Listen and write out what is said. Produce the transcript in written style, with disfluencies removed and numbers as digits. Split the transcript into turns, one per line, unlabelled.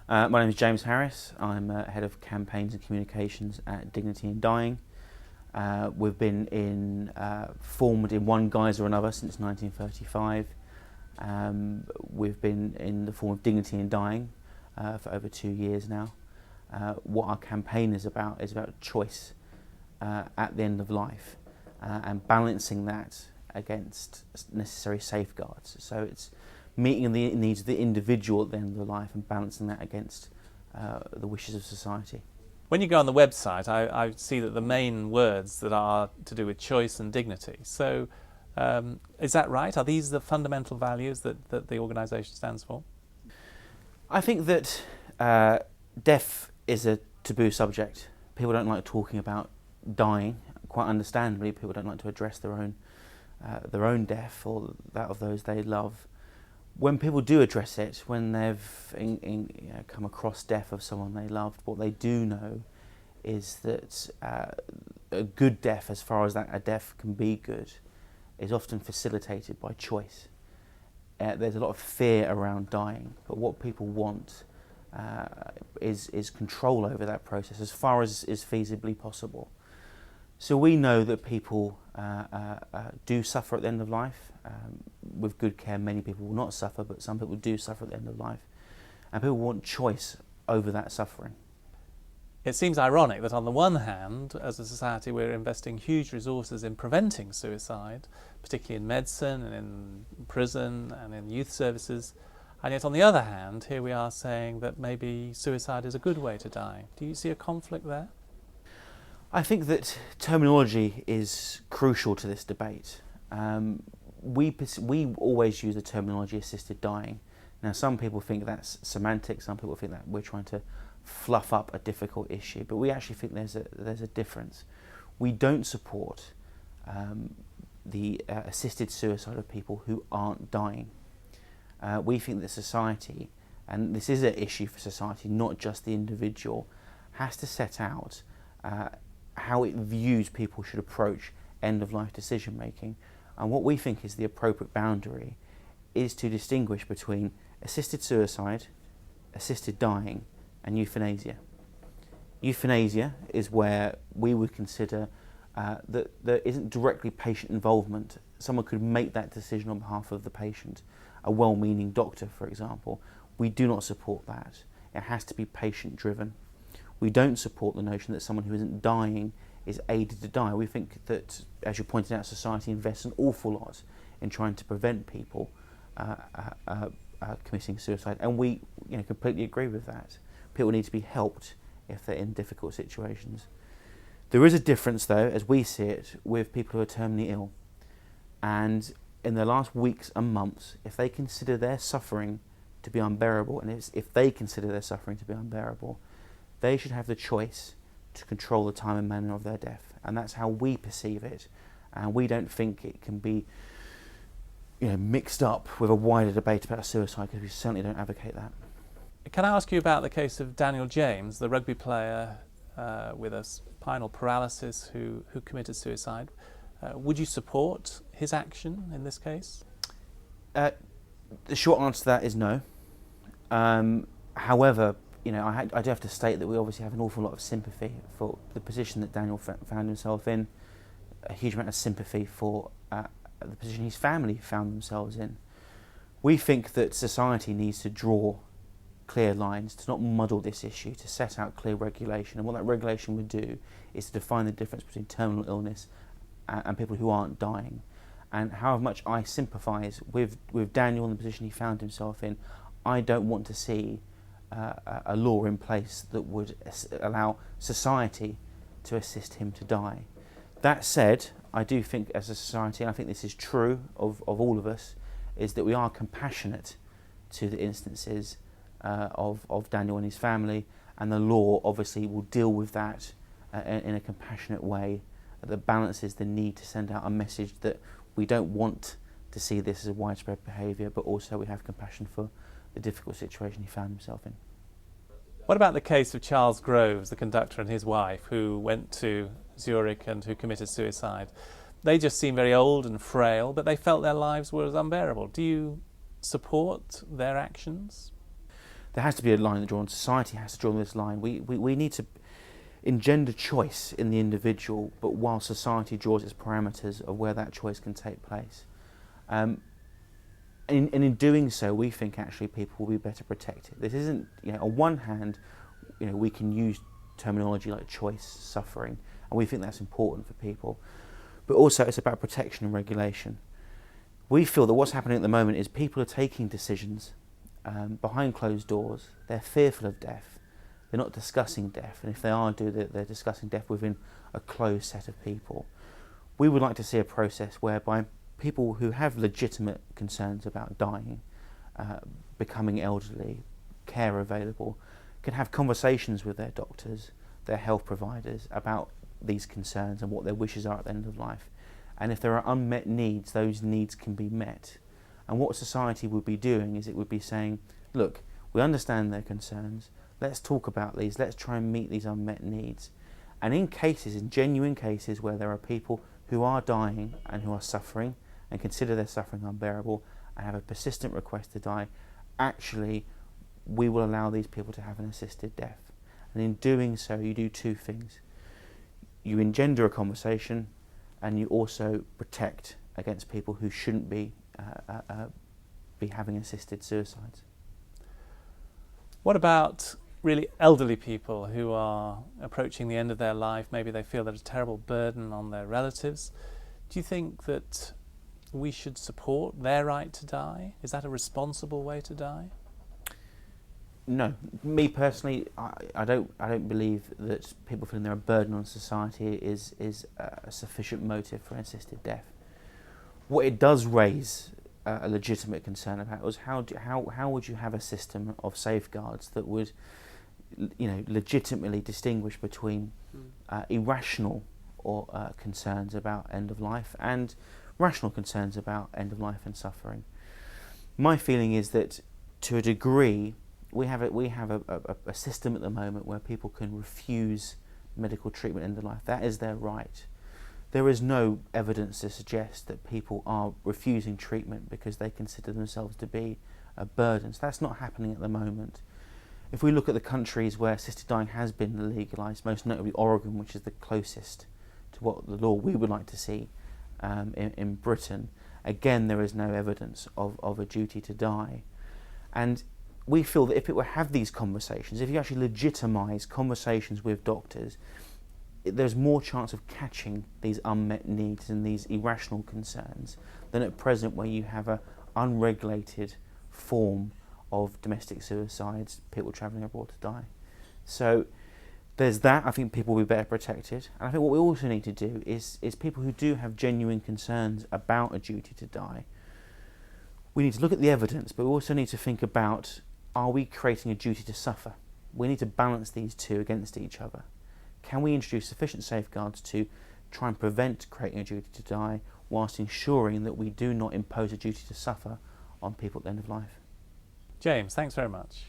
My name is James Harris. I'm Head of Campaigns and Communications at Dignity in Dying. We've been formed in one guise or another since 1935. We've been in the form of Dignity in Dying for over 2 years now. What our campaign is about choice at the end of life and balancing that against necessary safeguards. So it's meeting the needs of the individual at the end of life and balancing that against the wishes of society.
When you go on the website, I see that the main words that are to do with choice and dignity. So is that right? Are these the fundamental values that the organisation stands for?
I think that death is a taboo subject. People don't like talking about dying. Quite understandably, people don't like to address their own death or that of those they love. When people do address it, when they've come across death of someone they loved, what they do know is that a good death, as far as that a death can be good, is often facilitated by choice. There's a lot of fear around dying, but what people want is control over that process as far as is feasibly possible. So we know that people do suffer at the end of life. With good care, many people will not suffer, but some people do suffer at the end of life. And people want choice over that suffering.
It seems ironic that on the one hand, as a society, we're investing huge resources in preventing suicide, particularly in medicine and in prison and in youth services. And yet on the other hand, here we are saying that maybe suicide is a good way to die. Do you see a conflict there?
I think that terminology is crucial to this debate. We always use the terminology assisted dying. Now, some people think that's semantic, some people think that we're trying to fluff up a difficult issue, but we actually think there's a difference. We don't support the assisted suicide of people who aren't dying. We think that society, and this is an issue for society, not just the individual, has to set out how it views people should approach end-of-life decision-making. And what we think is the appropriate boundary is to distinguish between assisted suicide, assisted dying, and euthanasia. Euthanasia is where we would consider that there isn't directly patient involvement. Someone could make that decision on behalf of the patient, a well-meaning doctor, for example. We do not support that. It has to be patient-driven. We don't support the notion that someone who isn't dying is aided to die. We think that, as you pointed out, society invests an awful lot in trying to prevent people committing suicide, and we completely agree with that. People need to be helped if they're in difficult situations. There is a difference, though, as we see it, with people who are terminally ill. And in the last weeks and months, if they consider their suffering to be unbearable, and if they consider their suffering to be unbearable, they should have the choice to control the time and manner of their death. And that's how we perceive it. And we don't think it can be mixed up with a wider debate about suicide, because we certainly don't advocate that.
Can I ask you about the case of Daniel James, the rugby player with a spinal paralysis who committed suicide? Would you support his action in this case?
The short answer to that is no. However, I do have to state that we obviously have an awful lot of sympathy for the position that Daniel found himself in, a huge amount of sympathy for the position his family found themselves in. We think that society needs to draw clear lines, to not muddle this issue, to set out clear regulation. And what that regulation would do is to define the difference between terminal illness and people who aren't dying. And however much I sympathise with Daniel and the position he found himself in, I don't want to see a law in place that would allow society to assist him to die. That said, I do think as a society, and I think this is true of all of us, is that we are compassionate to the instances of Daniel and his family, and the law obviously will deal with that in a compassionate way that balances the need to send out a message that we don't want to see this as a widespread behaviour, but also we have compassion for the difficult situation he found himself in.
What about the case of Charles Groves, the conductor, and his wife, who went to Zurich and who committed suicide? They just seem very old and frail, but they felt their lives were unbearable. Do you support their actions?
there has to be a line drawn. Society has to draw this line. We need to engender choice in the individual, but while society draws its parameters of where that choice can take place. And in doing so, we think actually people will be better protected. This isn't, on one hand, we can use terminology like choice, suffering, and we think that's important for people. But also it's about protection and regulation. We feel that what's happening at the moment is people are taking decisions behind closed doors. They're fearful of death. They're not discussing death, and if they are, they're discussing death within a closed set of people. We would like to see a process whereby people who have legitimate concerns about dying, becoming elderly, care available, can have conversations with their doctors, their health providers about these concerns and what their wishes are at the end of life. And if there are unmet needs, those needs can be met. And what society would be doing is it would be saying, look, we understand their concerns, let's talk about these, let's try and meet these unmet needs. And in genuine cases where there are people who are dying and who are suffering and consider their suffering unbearable and have a persistent request to die, actually we will allow these people to have an assisted death. And in doing so, you do two things. You engender a conversation, and you also protect against people who shouldn't be having assisted suicides.
What about really elderly people who are approaching the end of their life? Maybe they feel there's a terrible burden on their relatives. Do you think that we should support their right to die? Is that a responsible way to die?
No, me personally, I don't believe that people feeling they're a burden on society is a sufficient motive for assisted death. What it does raise a legitimate concern about was how would you have a system of safeguards that would, legitimately distinguish between irrational or concerns about end of life and rational concerns about end of life and suffering. My feeling is that to a degree, we have a system at the moment where people can refuse medical treatment end of life. That is their right. There is no evidence to suggest that people are refusing treatment because they consider themselves to be a burden. So that's not happening at the moment. If we look at the countries where assisted dying has been legalised, most notably Oregon, which is the closest to what the law we would like to see in Britain, again there is no evidence of a duty to die. And we feel that if it were have these conversations, if you actually legitimise conversations with doctors, there's more chance of catching these unmet needs and these irrational concerns than at present, where you have an unregulated form of domestic suicides, people travelling abroad to die. So there's that. I think people will be better protected. And I think what we also need to do is people who do have genuine concerns about a duty to die, we need to look at the evidence, but we also need to think about, are we creating a duty to suffer? We need to balance these two against each other. Can we introduce sufficient safeguards to try and prevent creating a duty to die whilst ensuring that we do not impose a duty to suffer on people at the end of life?
James, thanks very much.